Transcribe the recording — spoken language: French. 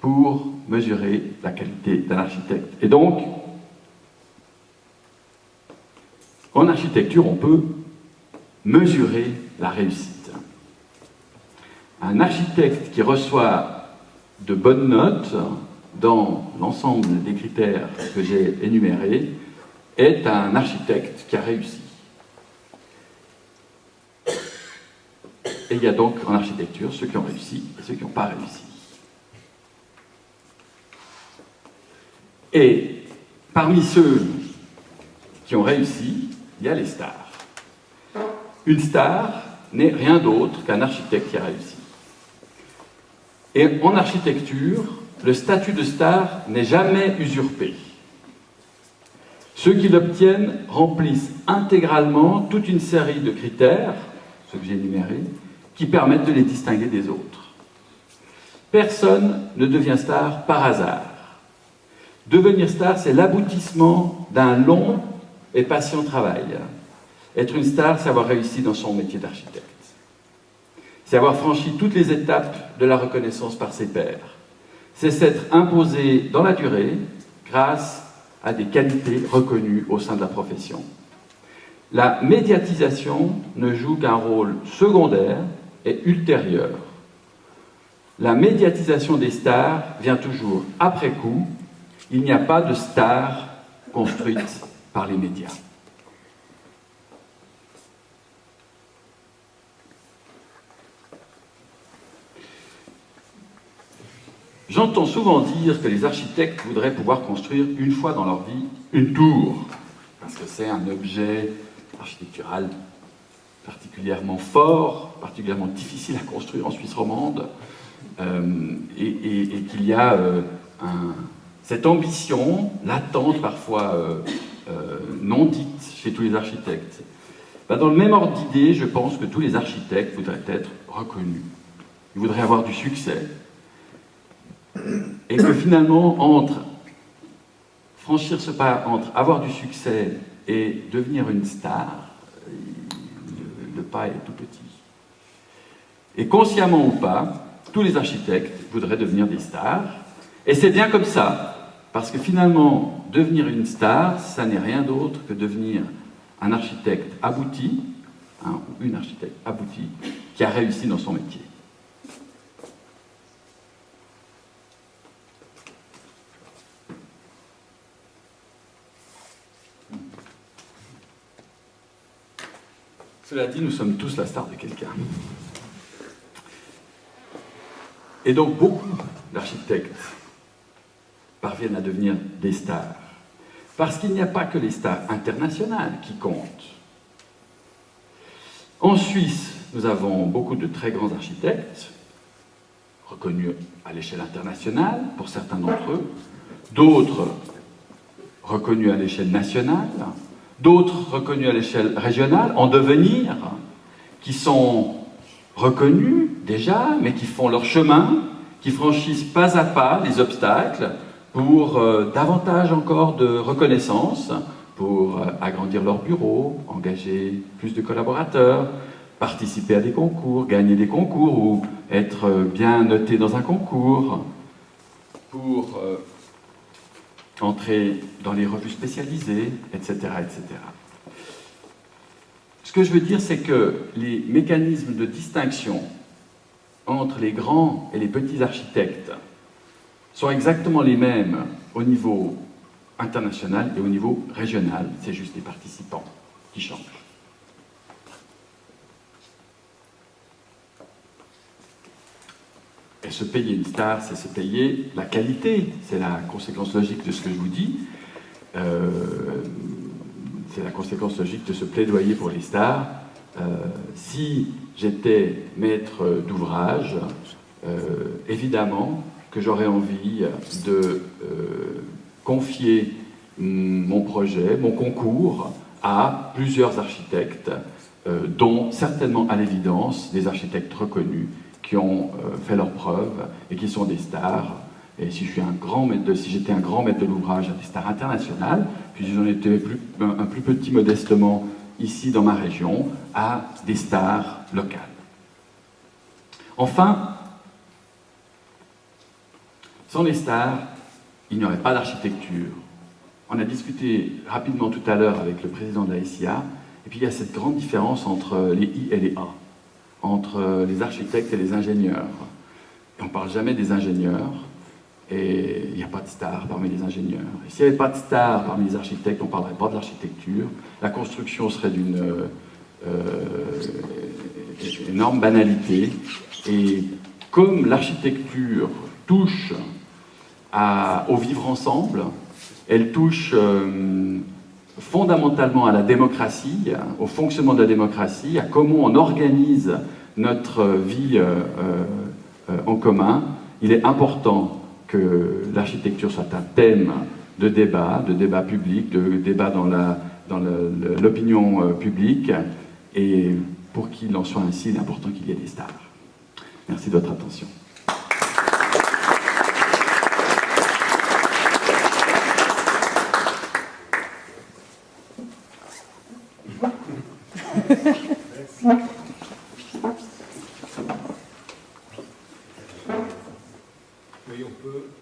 pour mesurer la qualité d'un architecte. Et donc, en architecture, on peut mesurer la réussite. Un architecte qui reçoit de bonnes notes dans l'ensemble des critères que j'ai énumérés est un architecte qui a réussi. Et il y a donc en architecture ceux qui ont réussi et ceux qui n'ont pas réussi. Et parmi ceux qui ont réussi, il y a les stars. Une star n'est rien d'autre qu'un architecte qui a réussi. Et en architecture, le statut de star n'est jamais usurpé. Ceux qui l'obtiennent remplissent intégralement toute une série de critères, ceux que j'ai énumérés, qui permettent de les distinguer des autres. Personne ne devient star par hasard. Devenir star, c'est l'aboutissement d'un long et patient travail. Être une star, c'est avoir réussi dans son métier d'architecte. C'est avoir franchi toutes les étapes de la reconnaissance par ses pairs. C'est s'être imposé dans la durée grâce à des qualités reconnues au sein de la profession. La médiatisation ne joue qu'un rôle secondaire et ultérieur. La médiatisation des stars vient toujours après coup. Il n'y a pas de star construite par les médias. J'entends souvent dire que les architectes voudraient pouvoir construire une fois dans leur vie une tour, parce que c'est un objet architectural particulièrement fort, particulièrement difficile à construire en Suisse romande, et qu'il y a cette ambition latente, parfois non dite chez tous les architectes. Dans le même ordre d'idée, je pense que tous les architectes voudraient être reconnus. Ils voudraient avoir du succès. Et que finalement, entre franchir ce pas, entre avoir du succès et devenir une star, le pas est tout petit. Et consciemment ou pas, tous les architectes voudraient devenir des stars. Et c'est bien comme ça, parce que finalement, devenir une star, ça n'est rien d'autre que devenir un architecte abouti, ou une architecte aboutie, qui a réussi dans son métier. Cela dit, nous sommes tous la star de quelqu'un. Et donc, beaucoup d'architectes parviennent à devenir des stars. Parce qu'il n'y a pas que les stars internationales qui comptent. En Suisse, nous avons beaucoup de très grands architectes, reconnus à l'échelle internationale, pour certains d'entre eux, d'autres reconnus à l'échelle nationale, d'autres reconnus à l'échelle régionale, en devenir, qui sont reconnus déjà, mais qui font leur chemin, qui franchissent pas à pas les obstacles pour davantage encore de reconnaissance, pour agrandir leur bureau, engager plus de collaborateurs, participer à des concours, gagner des concours ou être bien noté dans un concours, pour entrer dans les revues spécialisées, etc., etc. Ce que je veux dire, c'est que les mécanismes de distinction entre les grands et les petits architectes sont exactement les mêmes au niveau international et au niveau régional. C'est juste les participants qui changent. Et se payer une star, c'est se payer la qualité. C'est la conséquence logique de ce que je vous dis. C'est la conséquence logique de ce plaidoyer pour les stars. Si j'étais maître d'ouvrage, évidemment que j'aurais envie de confier mon projet, mon concours, à plusieurs architectes, dont certainement à l'évidence des architectes reconnus qui ont fait leurs preuves et qui sont des stars. Et si j'étais un grand maître de l'ouvrage, à des stars internationales, puis j'en étais un plus petit modestement ici dans ma région, à des stars locales. Enfin, Sans les stars, il n'y aurait pas d'architecture. On a discuté rapidement tout à l'heure avec le président de la SIA, et puis il y a cette grande différence entre les I et les A, entre les architectes et les ingénieurs. Et on ne parle jamais des ingénieurs, et il n'y a pas de stars parmi les ingénieurs. Et s'il n'y avait pas de stars parmi les architectes, on ne parlerait pas de l'architecture. La construction serait d'une énorme banalité. Et comme l'architecture touche au vivre ensemble, elle touche fondamentalement à la démocratie, au fonctionnement de la démocratie, à comment on organise notre vie en commun. Il est important que l'architecture soit un thème de débat public, de débat dans l'opinion publique, et pour qu'il en soit ainsi, il est important qu'il y ait des stars. Merci de votre attention. Oui, on peut.